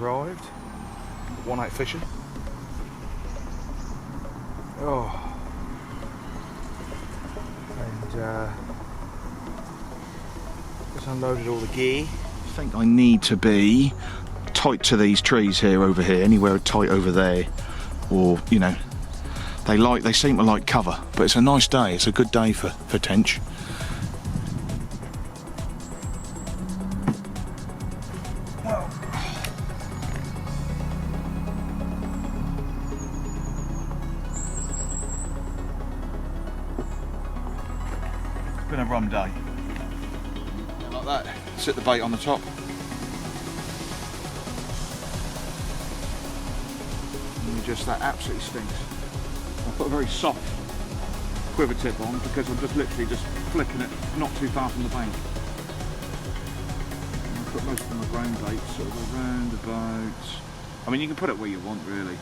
arrived. One out fishing. Oh. And just unloaded all the gear. I think I need to be tight to these trees here, over here, anywhere tight over there, or you know, they seem to like cover. But it's a nice day. It's a good day for Tench. Been a rum day. Like that. Sit the bait on the top. And just that absolutely stinks. I put a very soft quiver tip on because I'm just literally just flicking it not too far from the bank. And I put most of my ground baits sort of around about. I mean, you can put it where you want really,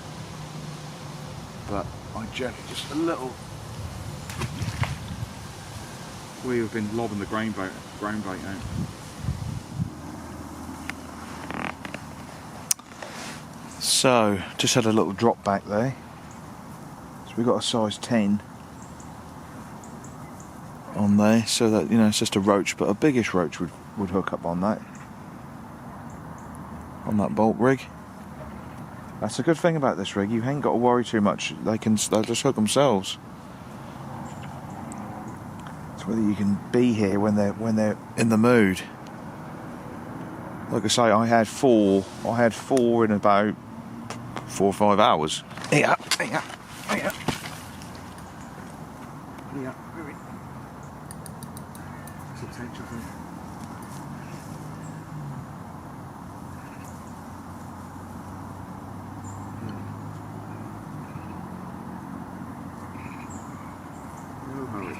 but I just a little. We've been lobbing the ground bait out. So, just had a little drop back there. So we got a size 10 on there, so that, you know, it's just a roach, but a biggish roach would hook up on that bolt rig. That's a good thing about this rig. You ain't got to worry too much. They'll just hook themselves. Whether you can be here when they're in the mood. Like I say, I had four in about 4 or 5 hours. Yeah. It's a Tench, I think. No hurry.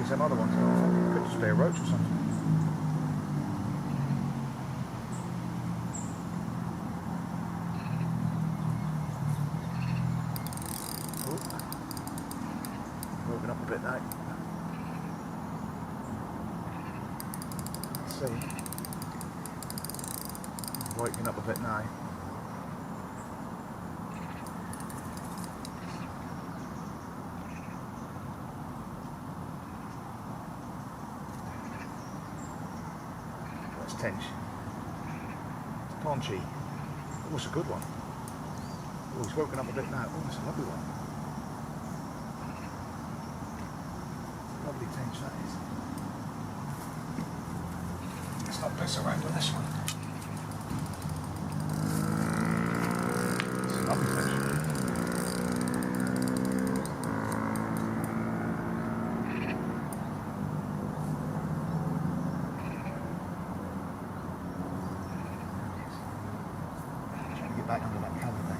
Some other ones, could just be a roach or something. Moving up a bit now. Let's see. Waking up a bit now. Tench. It's paunchy. Oh, it's a good one. Oh, he's woken up a bit now. Oh, it's a lovely one. Lovely Tench that is. Let's not mess around with this one. It's a lovely fish. Back under that cover there.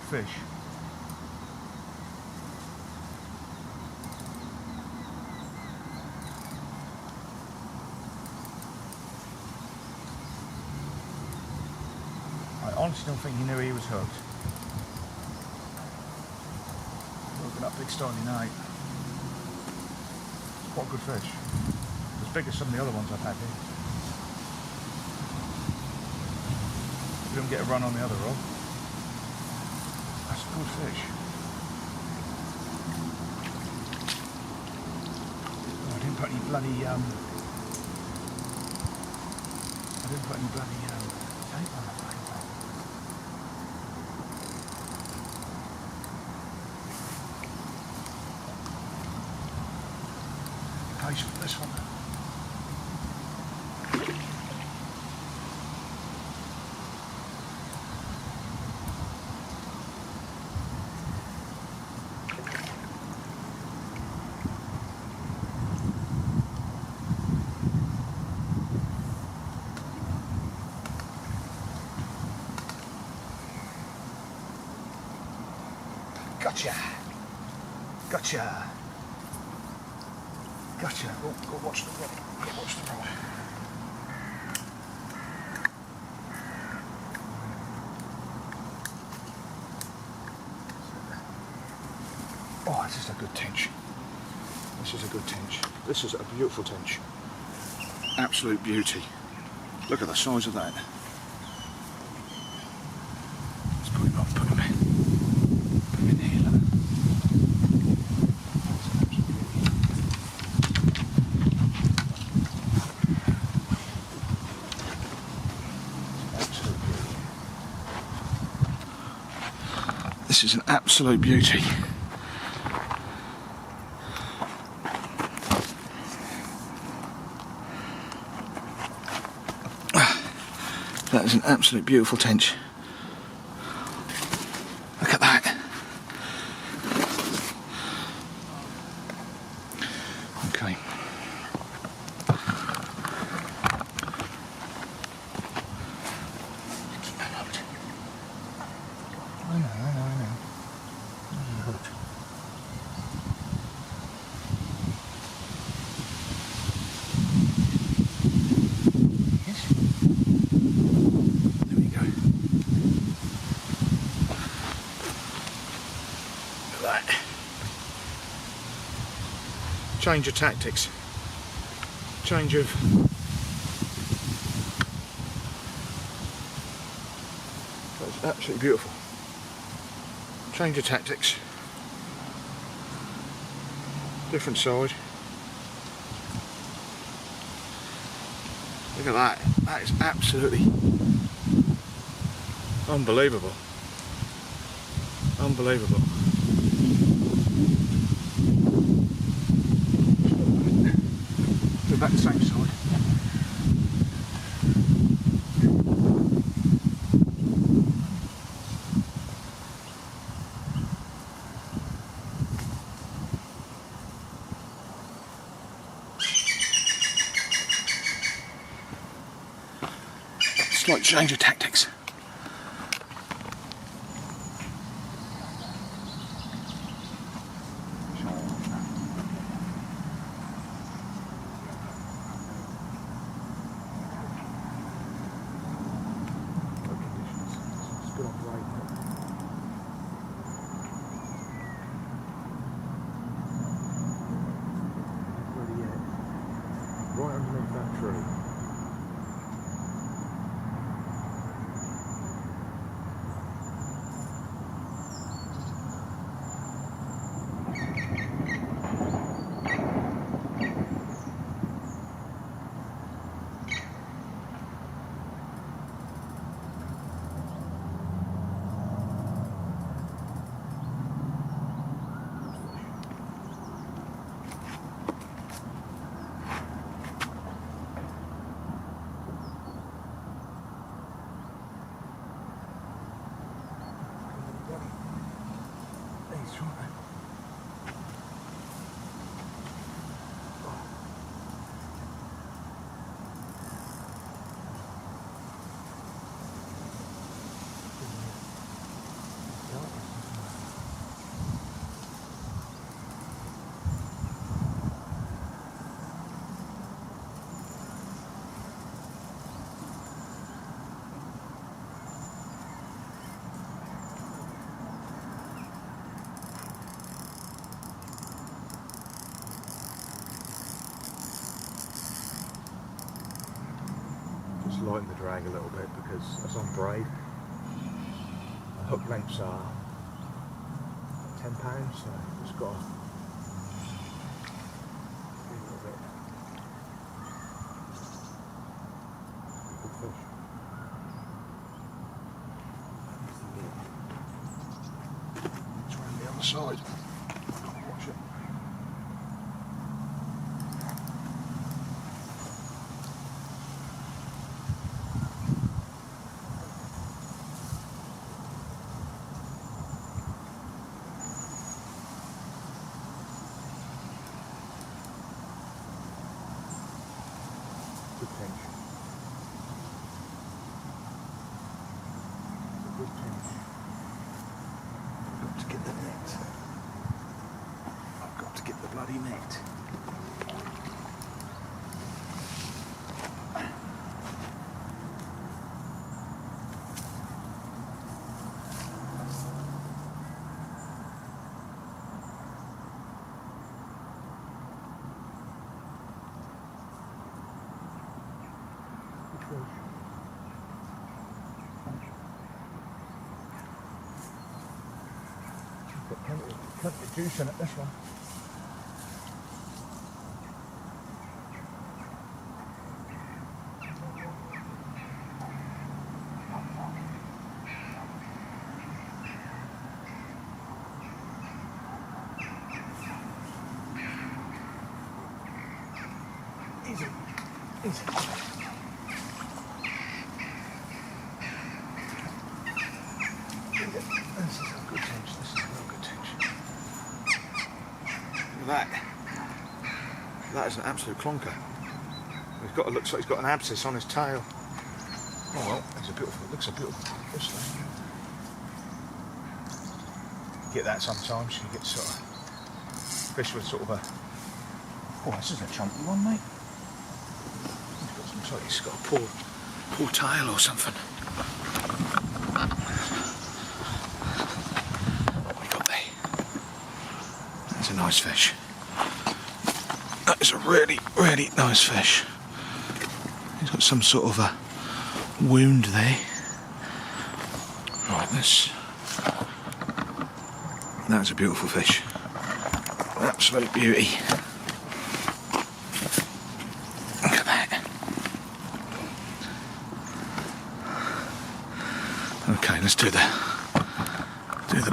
Fish. I honestly don't think he knew he was hooked. Woken up big starry night. Quite a good fish. As big as some of the other ones I've had here. Hopefully I'll get a run on the other rod. That's a good fish. Oh, I didn't put any bloody tape on the fucking thing. Place for this one. Gotcha! Gotcha! Gotcha! Oh, go watch the rod. Go watch the rod. Oh, this is a good tench. This is a good tench. This is a beautiful tench. Absolute beauty. Look at the size of that. Let's put him up, put him in. Put him in here, look. This is an absolute beauty. That is an absolute beautiful tench. Look at that. Okay. Keep that hooked. I know. Hooked. Change of tactics. Change of... That's absolutely beautiful. Change of tactics. Different side. Look at that. That is absolutely unbelievable. Unbelievable. Go back the same side. Slight change of tactics. Right underneath that tree. Lighten the drag a little bit because as I'm braid hook lengths are £10, so it's got a little bit good fish. It's around the other side. Watch it. Good tench. Good tench. I've got to get the net. I've got to get the bloody net. Got the juice in it, this one. Easy, easy. This is a good tench, this is a real good tench. Look at that. That is an absolute clonker. It looks like he's got an abscess on his tail. Oh well, it's a beautiful, it looks a beautiful fish though. You get that sometimes, you get sort of fish with sort of a, oh this is a chunky one mate. Looks like he's got a poor tail or something. What we got there? That's a nice fish. That is a really, really nice fish. He's got some sort of a wound there. Right, that's a beautiful fish. Absolute beauty. Look at that. Okay, let's do the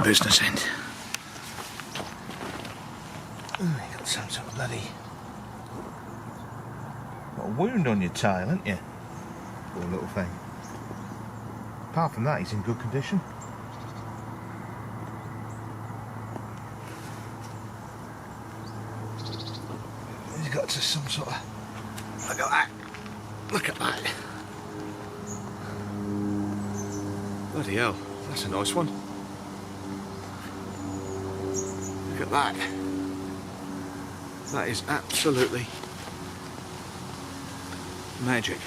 business end. You got some sort of bloody, got a wound on your tail, haven't you? Poor little thing. Apart from that, he's in good condition. He's got to some sort of, look at that. Look at that. Bloody hell, that's a nice one. Look at that. That is absolutely magic.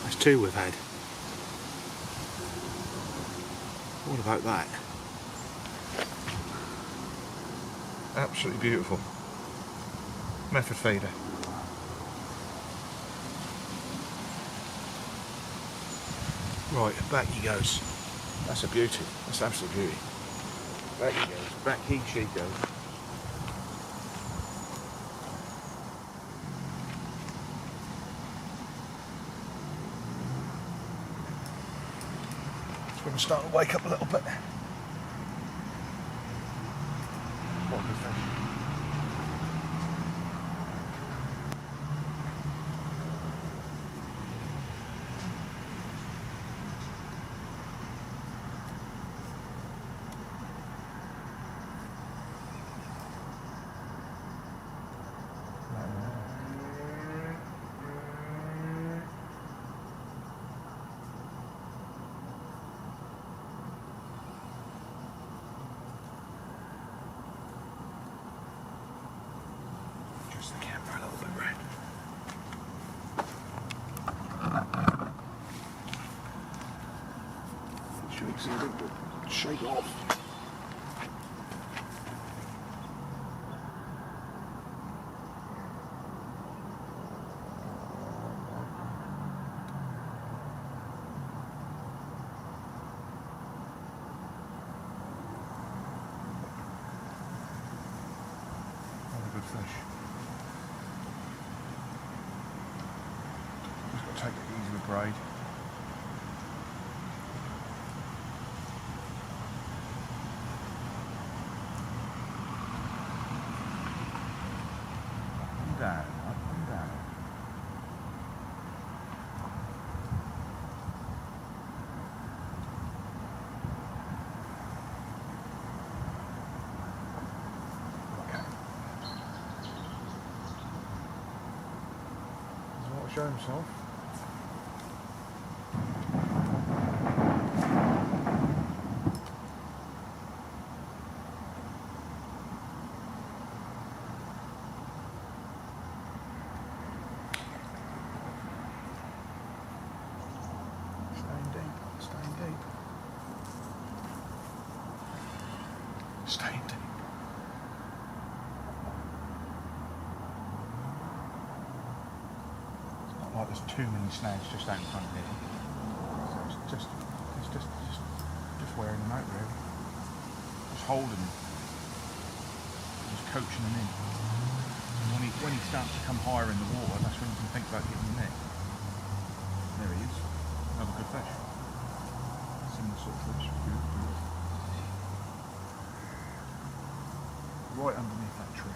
That's two we've had. What about that? Absolutely beautiful. Method feeder. Right, back he goes. That's a beauty. That's absolute beauty. Back he goes. Back she goes. It's going to start to wake up a little bit. What is that? The camera a little bit round. Shakes a little bit. Shake off. braid. Up and down, up and down. Show himself. Staying deep, staying deep. Staying deep. Like there's too many snags just out in front here. So it's just wearing them out really. Just holding them. Just coaching them in. And when he starts to come higher in the water, that's when you can think about getting the net. There he is. Another good fish. Similar sort of fish. Right underneath that tree.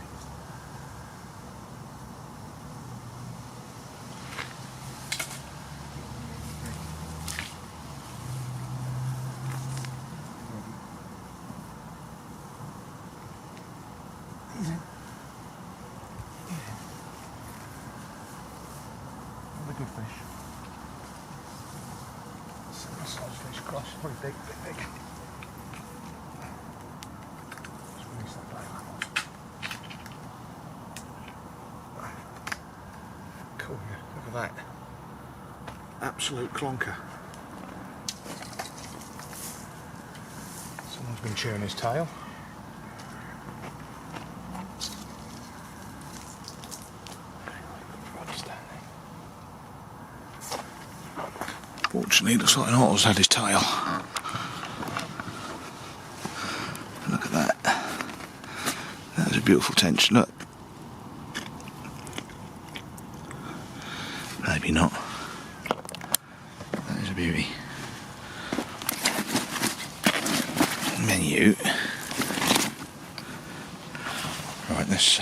He's in. Another good fish. Similar size fish across, pretty big, big. Just release that back. Cool, yeah. Look at that. Absolute clonker. Someone's been chewing his tail. Fortunately, it looks like an otter's had his tail. Look at that. That is a beautiful tench. Look. Maybe not. That is a beauty. Menu. Right, this.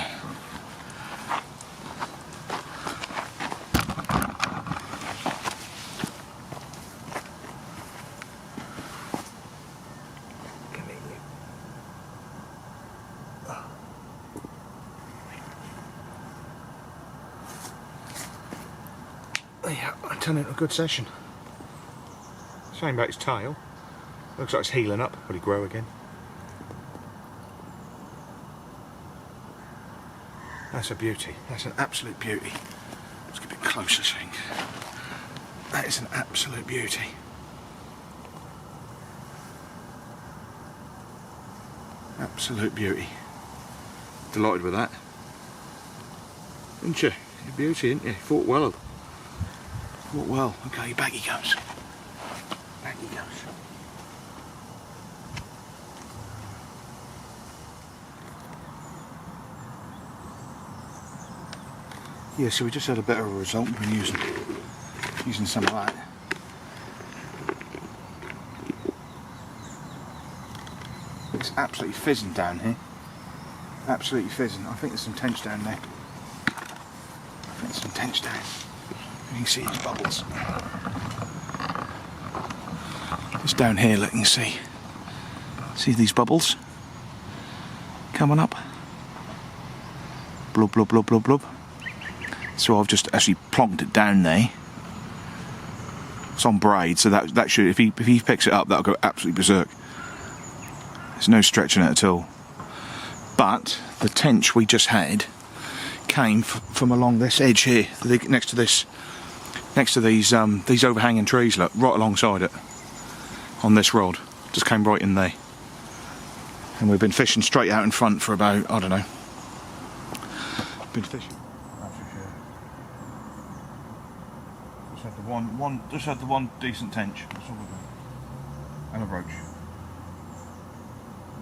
Yeah, I turned into a good session. Shame about his tail. Looks like it's healing up. Will he grow again? That's a beauty. That's an absolute beauty. Let's get a bit closer, I think. That is an absolute beauty. Absolute beauty. Delighted with that. Isn't you? You're a beauty, isn't you? Fought well. Fought well. Okay, back he goes. Back he goes. Yeah, so we just had a better result. We've been using some of that. It's absolutely fizzing down here. Absolutely fizzing. I think there's some tench down there. I think there's some tench down. You can see these bubbles. Just down here, look, you can see. See these bubbles coming up? Blub, blub, blub, blub, blub. So I've just actually plonked it down there. It's on braid, so that should, if he picks it up, that'll go absolutely berserk. There's no stretching it at all. But the tench we just had came from along this edge here, next to these overhanging trees. Look, right alongside it, on this rod, just came right in there. And we've been fishing straight out in front for about, I don't know. Been fishing. Just had the one decent tench. That's all we've got. And a roach.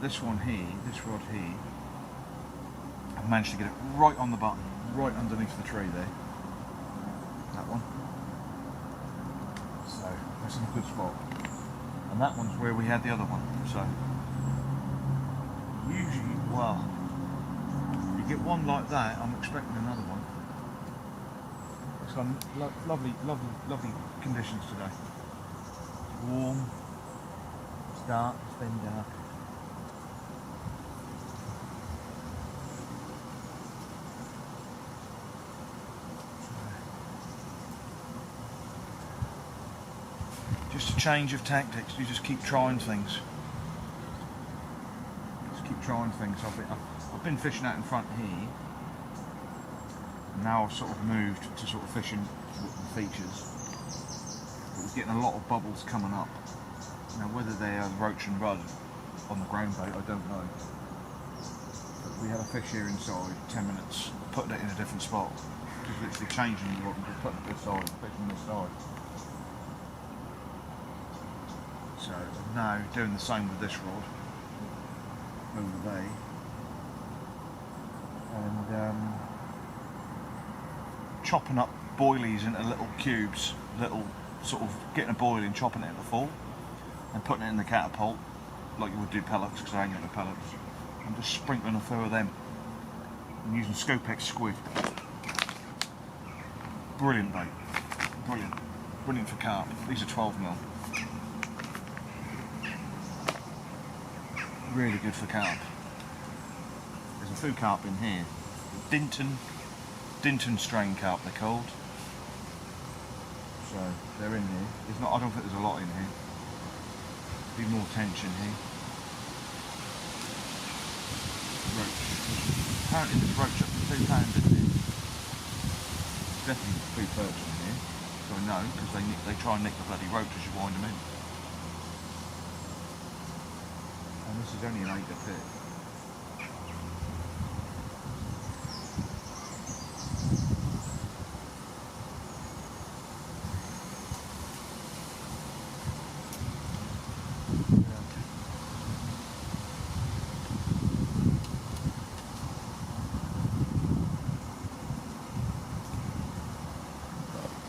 This one here, this rod here, I've managed to get it right on the button, right underneath the tree there. That one. That's in a good spot. And that one's where we had the other one. So usually, well, you get one like that, I'm expecting another one. It's got lovely conditions today. It's warm, it's dark, it's then dark. Just a change of tactics. You just keep trying things. Just keep trying things. I've been fishing out in front here. Now I've sort of moved to sort of fishing with the features. But we're getting a lot of bubbles coming up. Now whether they are roach and rudd on the ground bait, I don't know. But we had a fish here inside, 10 minutes, putting it in a different spot. Just literally changing the rod and just putting it this side, fishing this side. So I'm now doing the same with this rod over there, and chopping up boilies into little cubes, little sort of getting a boilie and chopping it into full, and putting it in the catapult like you would do pellets, because I ain't got no pellets, and just sprinkling a few of them and using Scopex squid. Brilliant bait, brilliant for carp. These are 12mm. Really good for carp. There's a few carp in here. Dinton strain carp they're called. So they're in here. There's not. I don't think there's a lot in here. Be more tench in here. Roach. Apparently there's roach up to £2 in here. There's definitely 2 perch in here. So I know, because they try and nick the bloody roach as you wind them in. And this is only an 8 pit.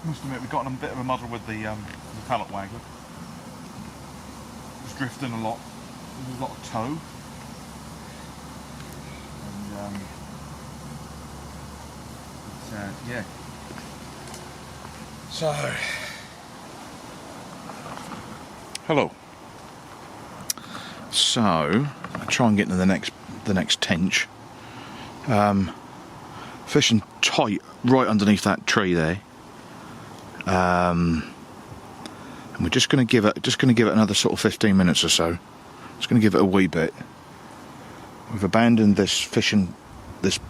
Must admit, we got in a bit of a muddle with the pallet waggler. It was drifting a lot. There's a lot of tow, and yeah. So, hello. So, I try and get into the next tench. Fishing tight right underneath that tree there. And we're just going to give it another sort of 15 minutes or so. Just going to give it a wee bit. We've abandoned this fishing, this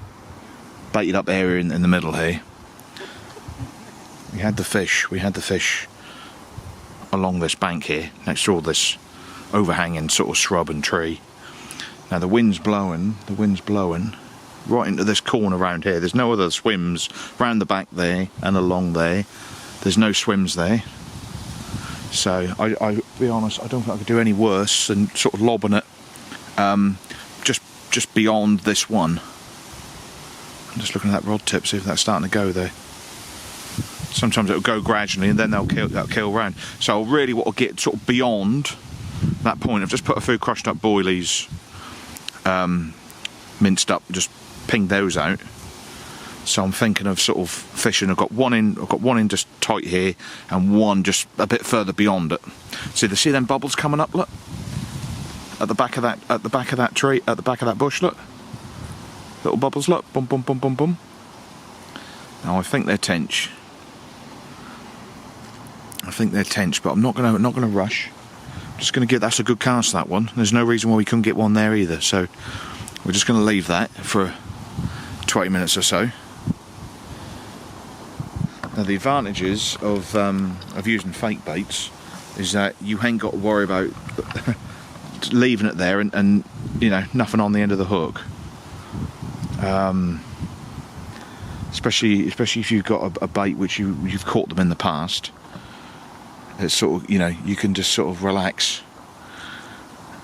baited up area in the middle here. We had the fish along this bank here, next to all this overhanging sort of shrub and tree. Now the wind's blowing right into this corner around here. There's no other swims round the back there and along there. There's no swims there. So I be honest, I don't think I could do any worse than sort of lobbing it just beyond this one. I'm just looking at that rod tip, see if that's starting to go there. Sometimes it'll go gradually and then they'll kill round. So I really want to get sort of beyond that point. I've just put a few crushed up boilies, minced up, just pinged those out. So I'm thinking of sort of fishing. I've got one in just tight here, and one just a bit further beyond it. See them bubbles coming up, look, at the back of that tree, at the back of that bush, look, little bubbles, look, boom, boom, boom, boom, boom. Now I think they're tench. But I'm not gonna rush. I'm just gonna that's a good cast, that one. There's no reason why we couldn't get one there either. So we're just gonna leave that for 20 minutes or so. Now the advantages of using fake baits is that you ain't got to worry about leaving it there and you know, nothing on the end of the hook. Especially if you've got a bait which you've caught them in the past. It's sort of, you know, you can just sort of relax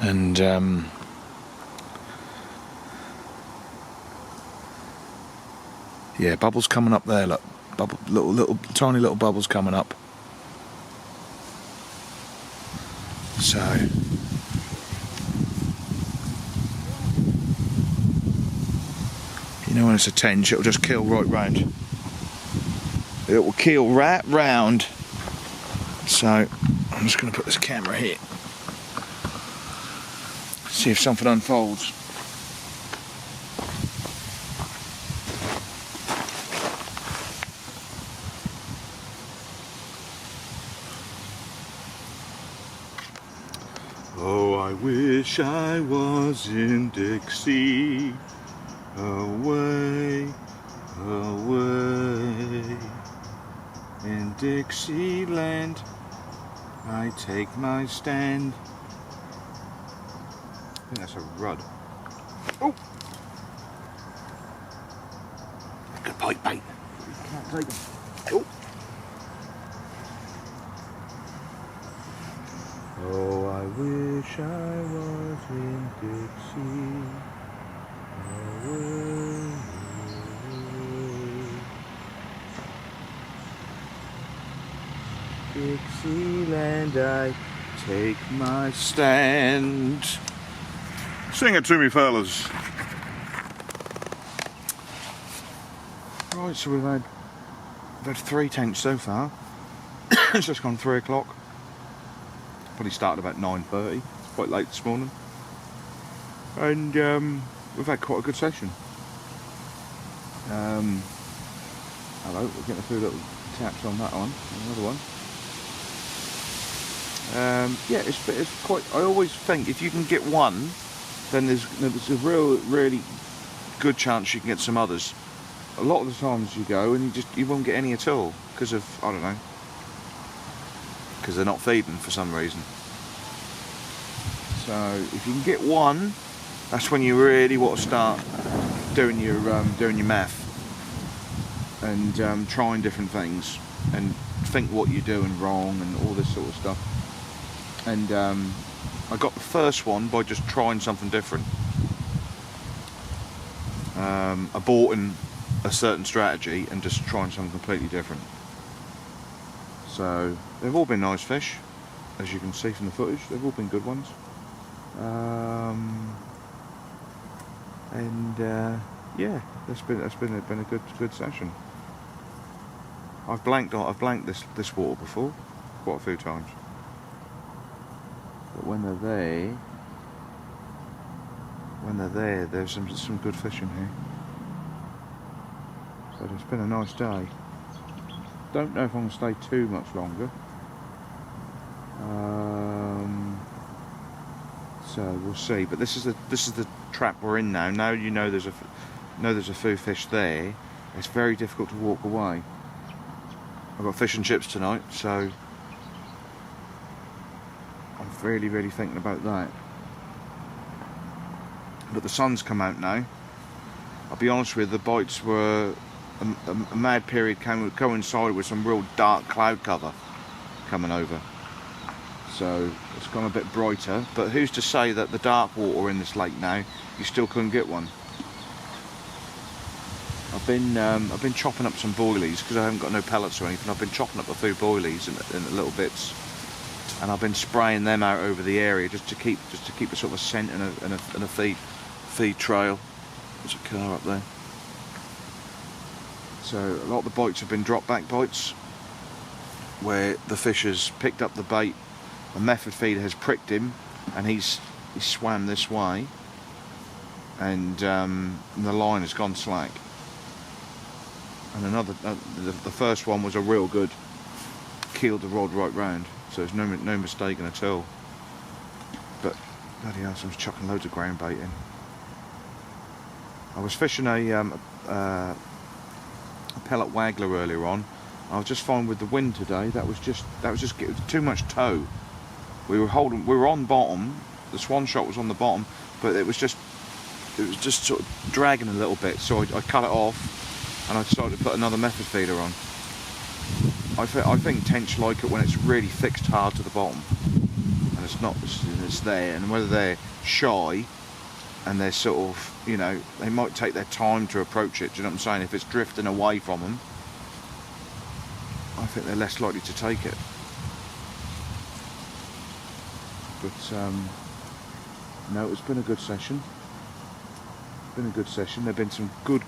and yeah, bubbles coming up there, look. Little tiny little bubbles coming up. So you know, when it's a tench, it'll just keel right round. It will keel right round. So I'm just going to put this camera here, see if something unfolds. Oh, I wish I was in Dixie, away, away. In Dixieland, I take my stand. I think that's a rudd. Oh! Good pike bait. Can't take them. Oh! Oh, I wish I was in Dixie. Away, away. Dixieland, I take my stand. Sing it to me, fellas. Right, so we've had 3 tench so far. It's just gone 3 o'clock. Probably started about 9:30. It's quite late this morning. And we've had quite a good session. Hello, we're getting a few little taps on that one. Another one. Yeah, it's quite. I always think if you can get one, then there's a really good chance you can get some others. A lot of the times you go and you won't get any at all because of, I don't know, because they're not feeding for some reason. So if you can get one, that's when you really want to start doing your math and trying different things and think what you're doing wrong and all this sort of stuff. And I got the first one by just trying something different, aborting a certain strategy and just trying something completely different. So they've all been nice fish, as you can see from the footage. They've all been good ones. Yeah, that's been a good session. I've blanked this water before quite a few times, but when they're there, there's some good fish in here. So it's been a nice day. Don't know if I'm going to stay too much longer. So we'll see. But this is the trap we're in now. Now you know there's a few fish there. It's very difficult to walk away. I've got fish and chips tonight, so I'm really thinking about that. But the sun's come out now. I'll be honest with you, the bites were a mad period coincided with some real dark cloud cover coming over, so it's gone a bit brighter. But who's to say that the dark water in this lake now you still couldn't get one? I've been chopping up some boilies because I haven't got no pellets or anything. I've been chopping up a few boilies in little bits, and I've been spraying them out over the area just to keep a sort of a scent and a feed trail. There's a car up there. So a lot of the bites have been drop back bites, where the fish has picked up the bait, a method feeder has pricked him, and he swam this way, and the line has gone slack. And the first one was a real good, keeled the rod right round, so there's no mistaking at all. But bloody hell, someone's chucking loads of ground bait in. I was fishing a pellet waggler earlier on. I was just fine with the wind today. That was just too much tow. We were on bottom. The swan shot was on the bottom, but it was just sort of dragging a little bit. So I cut it off, and I decided to put another method feeder on. I think tench like it when it's really fixed hard to the bottom, and it's there. And whether they're shy and they're sort of, you know, they might take their time to approach it. Do you know what I'm saying? If it's drifting away from them, I think they're less likely to take it. But no, it's been a good session. There've been some good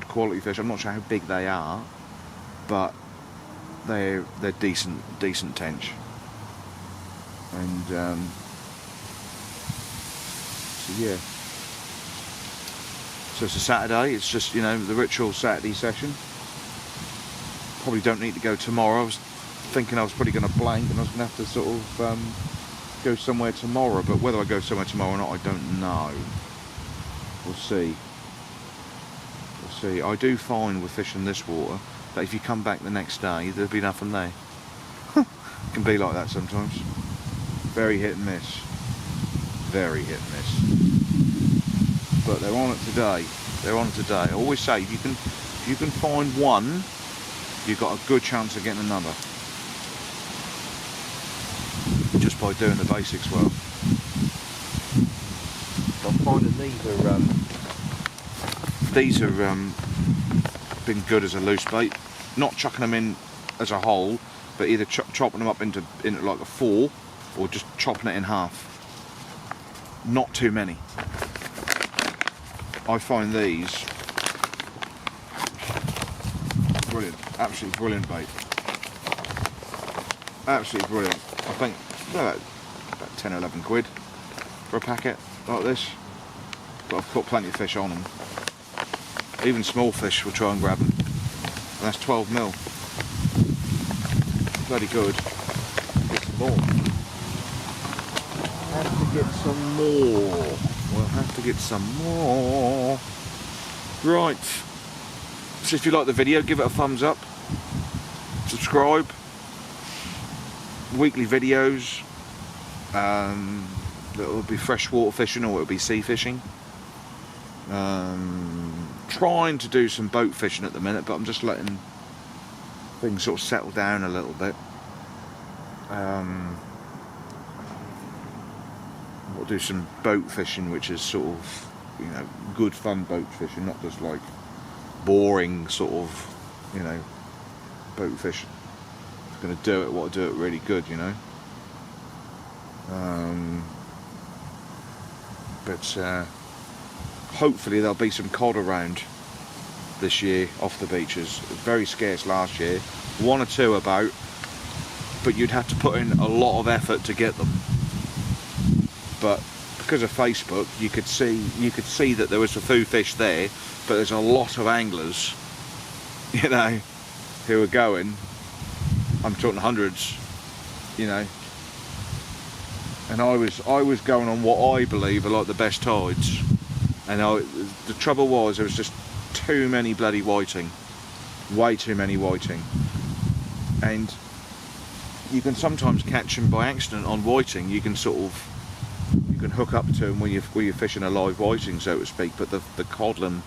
quality fish. I'm not sure how big they are, but they're decent tench. And so yeah. So it's a Saturday. It's just, you know, the ritual Saturday session. Probably don't need to go tomorrow. I was thinking I was probably going to blank and I was going to have to sort of go somewhere tomorrow, but whether I go somewhere tomorrow or not, I don't know. We'll see. I do find with fishing this water that if you come back the next day, there'll be nothing there. It can be like that sometimes. Very hit and miss. Very hit and miss. But they're on it today. I always say, if you can find one, you've got a good chance of getting another. Just by doing the basics well. I'm finding these are been good as a loose bait. Not chucking them in as a whole, but either chopping them up into like a 4, or just chopping it in half. Not too many. I find these brilliant, absolutely brilliant bait. Absolutely brilliant. I think about 10 or 11 quid for a packet like this, but I've put plenty of fish on them. Even small fish will try and grab them, and that's 12 mil. Bloody good. Get some more. Have to get some more. We'll have to get some more. Right. So if you like the video, give it a thumbs up. Subscribe. Weekly videos. It'll be freshwater fishing or it'll be sea fishing. Trying to do some boat fishing at the minute, but I'm just letting things sort of settle down a little bit. We'll do some boat fishing, which is sort of, you know, good fun boat fishing, not just like boring sort of, you know, boat fishing. If I'm going to do it, want to do it really good, you know. But hopefully there'll be some cod around this year off the beaches. Very scarce last year, 1 or 2 about, but you'd have to put in a lot of effort to get them. But because of Facebook, you could see that there was a few fish there, but there's a lot of anglers, you know, who are going. I'm talking hundreds, you know. And I was going on what I believe are like the best tides, and the trouble was there was just too many bloody whiting, way too many whiting, and you can sometimes catch them by accident on whiting. You can hook up to them when you're fishing a live whiting, so to speak. But the codlin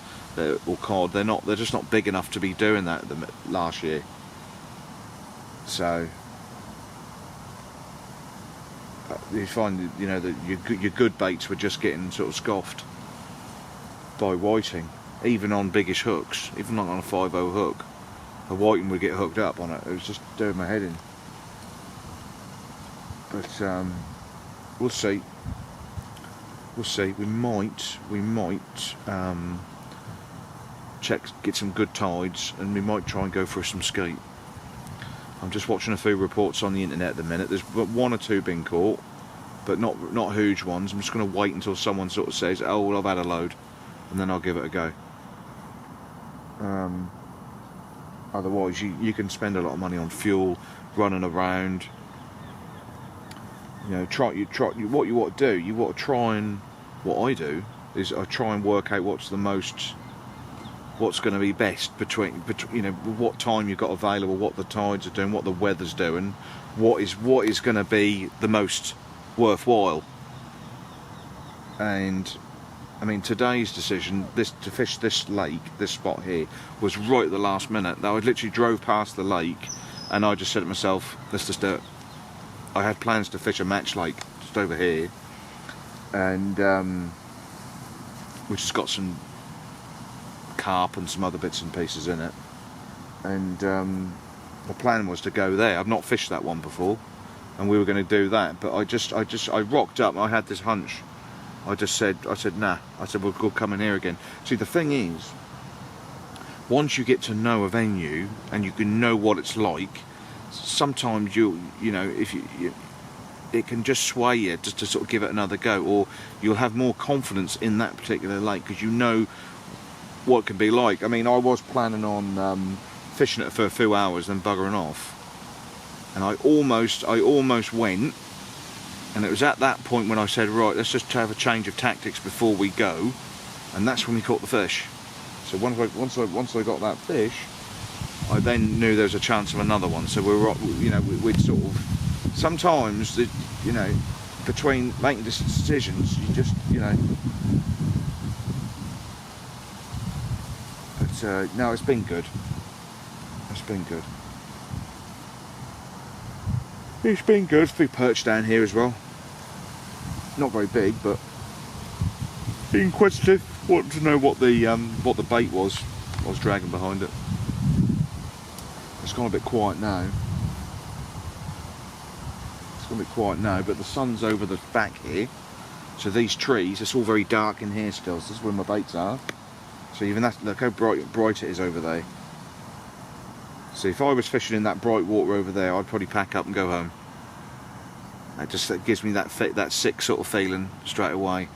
or cod, they're just not big enough to be doing that last year. So you find, you know, that your good baits were just getting sort of scoffed by whiting, even on biggish hooks, even not on a 5/0 hook. The whiting would get hooked up on it. It was just doing my head in. But we'll see. We'll see. We might get some good tides, and we might try and go for some skate. I'm just watching a few reports on the internet at the minute. There's 1 or 2 being caught, but not huge ones. I'm just going to wait until someone sort of says, "Oh, well, I've had a load," and then I'll give it a go. Otherwise, you can spend a lot of money on fuel, running around. You know, what you want to do. You want to try and, what I do is I try and work out what's going to be best between you know, what time you've got available, what the tides are doing, what the weather's doing, what is going to be the most worthwhile. And I mean, today's decision to fish this lake, this spot here, was right at the last minute. I literally drove past the lake and I just said to myself, let's just do it. I had plans to fish a match lake just over here, and which has got some carp and some other bits and pieces in it, and the plan was to go there. I've not fished that one before, and we were going to do that. But I rocked up. I had this hunch. I said nah. I said we'll come in here again. See, the thing is, once you get to know a venue and you can know what it's like, sometimes you know, if you it can just sway you just to sort of give it another go, or you'll have more confidence in that particular lake because you know what it can be like. I mean, I was planning on fishing it for a few hours then buggering off, and I almost went, and it was at that point when I said, right, let's just have a change of tactics before we go, and that's when we caught the fish. So once I got that fish, I then knew there was a chance of another one. So we'd sort of, sometimes, you know, between making decisions, you just, you know. But no, it's been good. It's been good. It's been good. A few perch down here as well. Not very big, but inquisitive. Wanted to know what the bait was. I was dragging behind it. It's gone a bit quiet now. It's gone a bit quiet now, but the sun's over the back here. So these trees, it's all very dark in here still. So this is where my baits are. So even that, look how bright it is over there. So if I was fishing in that bright water over there, I'd probably pack up and go home. That gives me that sick sort of feeling straight away.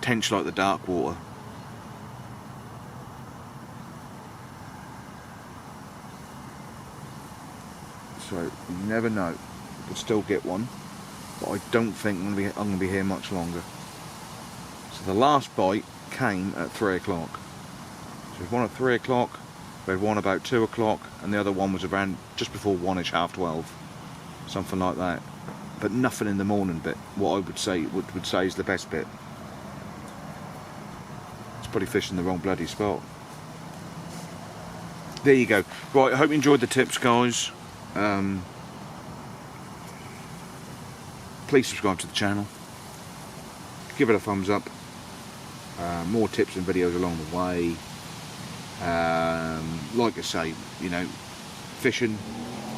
Tench like the dark water. So you never know. You could still get one, but I don't think I'm going to be here much longer. So the last bite came at 3 o'clock. So we had one at 3 o'clock, we had one about 2 o'clock, and the other one was around just before 1ish, half 12, something like that. But nothing in the morning bit. What I would say is the best bit. It's probably fishing the wrong bloody spot. There you go. Right, I hope you enjoyed the tips, guys. Please subscribe to the channel. Give it a thumbs up. More tips and videos along the way. Like I say, you know, fishing,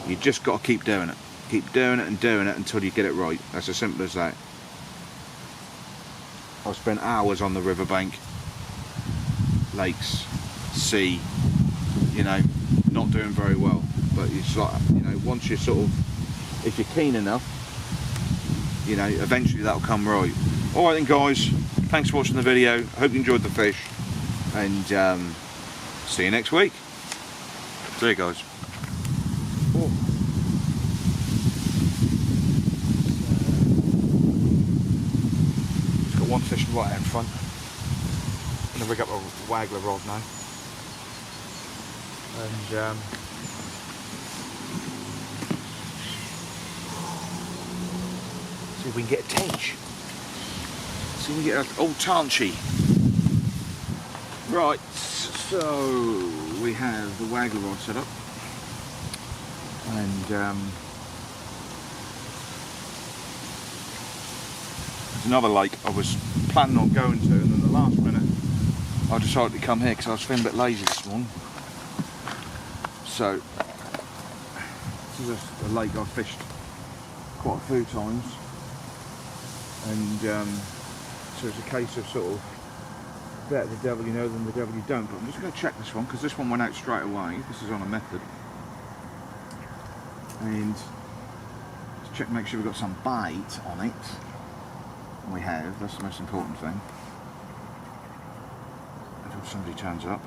you just got to keep doing it. Keep doing it and doing it until you get it right. That's as simple as that. I've spent hours on the riverbank, lakes, sea, you know, not doing very well. But it's like, you know, once you're sort of, if you're keen enough, you know, eventually that'll come right. Alright then guys, thanks for watching the video. Hope you enjoyed the fish, and see you next week. See you guys. Oh. Just got one fishing right out in front. I'm going to rig up a waggler rod now. And see if we can get a tench. See if we can get an old tanchy. Right, so we have the waggler rod set up, and there's another lake I was planning on going to, and then the last minute I decided to come here because I was feeling a bit lazy this morning. So this is a lake I've fished quite a few times, and so it's a case of sort of better the devil you know than the devil you don't. But I'm just going to check this one because this one went out straight away. This is on a method, and just check, make sure we've got some bite on it. And we have. That's the most important thing. If somebody turns up,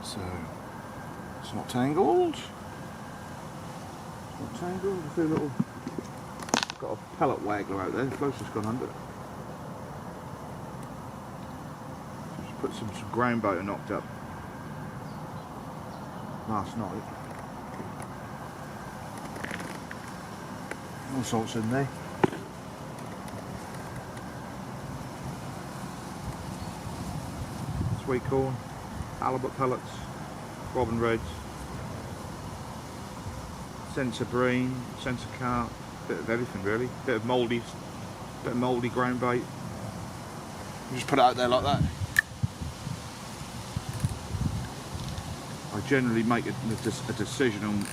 so it's not tangled. It's not tangled. I feel a little. Got a pellet waggler out there. The float's just gone under. Just put some ground bait I knocked up last night. All sorts in there. Sweet corn, halibut pellets, robin reds, sense of breen, sense of carp, bit of everything really. Bit of mouldy ground bait. You just put it out there like that. I generally make a decision on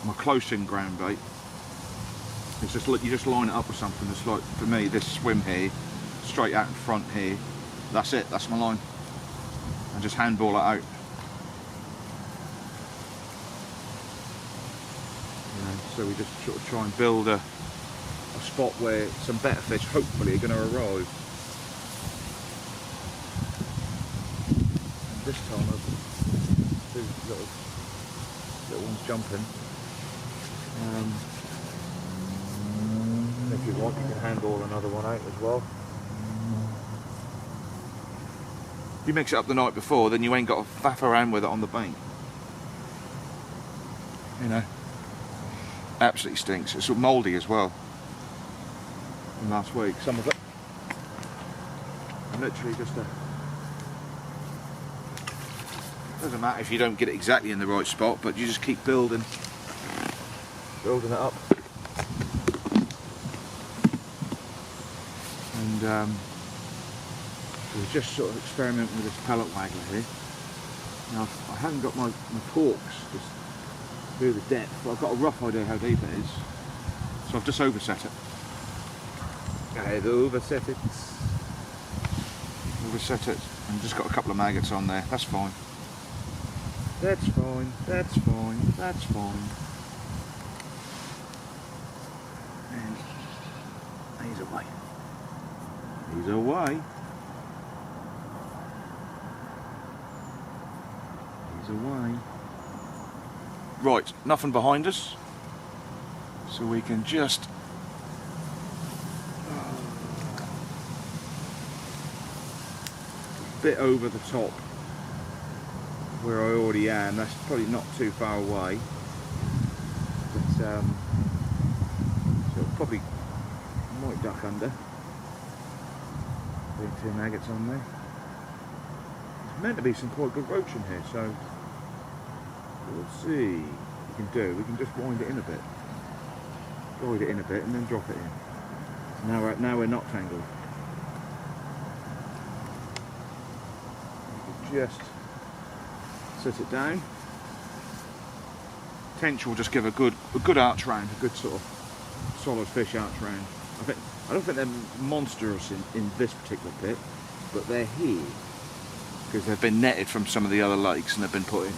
my close-in ground bait. It's just you just line it up with something. It's like, for me, this swim here, straight out in front here. That's it. That's my line. And just handball it out. You know, so we just sort of try and build a spot where some better fish hopefully are going to arrive. And this time I've two little ones jumping. If you want, you can handball another one out as well. If you mix it up the night before, then you ain't got to faff around with it on the bank. You know, absolutely stinks. It's sort of mouldy as well. From last week, some of it. And literally just doesn't matter if you don't get it exactly in the right spot, but you just keep building it up. And we're just sort of experimenting with this pellet waggler here. Now I haven't got my corks just through the depth, but I've got a rough idea how deep it is. So I've just overset it. I've overset it. Overset it, and just got a couple of maggots on there. That's fine. That's fine. That's fine. That's fine. And he's away. He's away. He's away. Right, nothing behind us, so we can just a bit over the top where I already am. That's probably not too far away, but so probably might duck under. Two maggots on there. There's meant to be some quite good roach in here, so we'll see what we can do. We can just wind it in a bit. Guide it in a bit and then drop it in. Now we're not tangled. Just set it down. Tench will just give a good arch round, a good sort of solid fish arch round. I don't think they're monstrous in this particular pit, but they're here because they've been netted from some of the other lakes and they've been put in.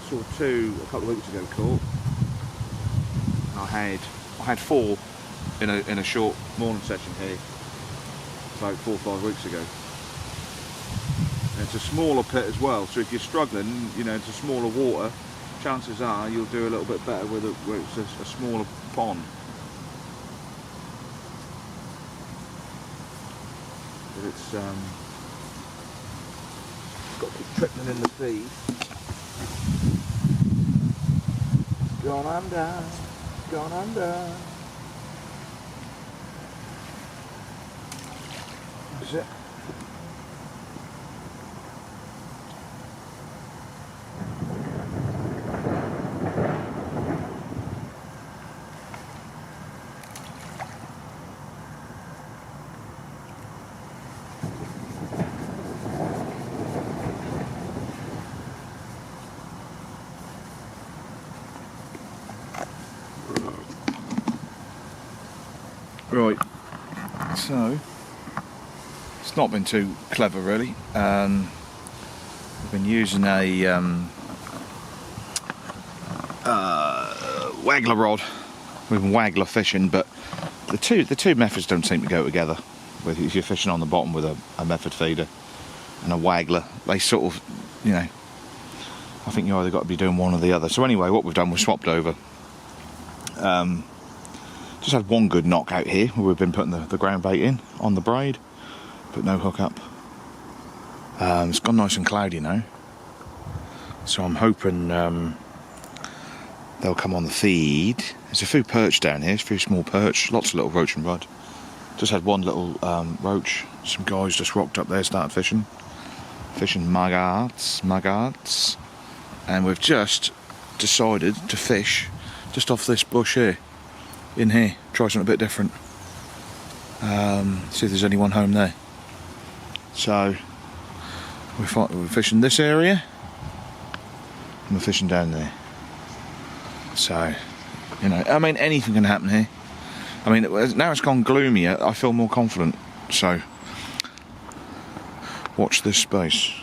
Saw two a couple of weeks ago caught. I had four in a short morning session here about 4 or 5 weeks ago. And it's a smaller pit as well, so if you're struggling, you know, it's a smaller water, chances are you'll do a little bit better with it where it's a smaller pond. But it's got to keep tripling in the feed. Gone under, gone under. That's it. Right, so it's not been too clever really. We've been using a waggler rod. We've been waggler fishing, but the two methods don't seem to go together. If you're fishing on the bottom with a method feeder and a waggler, they sort of, you know, I think you either got to be doing one or the other. So anyway, what we've done, we've swapped over. Just had one good knockout here where we've been putting the ground bait in on the braid, but no hook up. It's gone nice and cloudy now, so I'm hoping they'll come on the feed. There's a few perch down here, a few small perch, lots of little roach and rudd. Just had one little roach. Some guys just rocked up there, started fishing maggots, and we've just decided to fish just off this bush here. In here, try something a bit different. See if there's anyone home there. So we're fishing this area and we're fishing down there. So, you know, I mean, anything can happen here. I mean, now it's gone gloomier, I feel more confident. So, watch this space.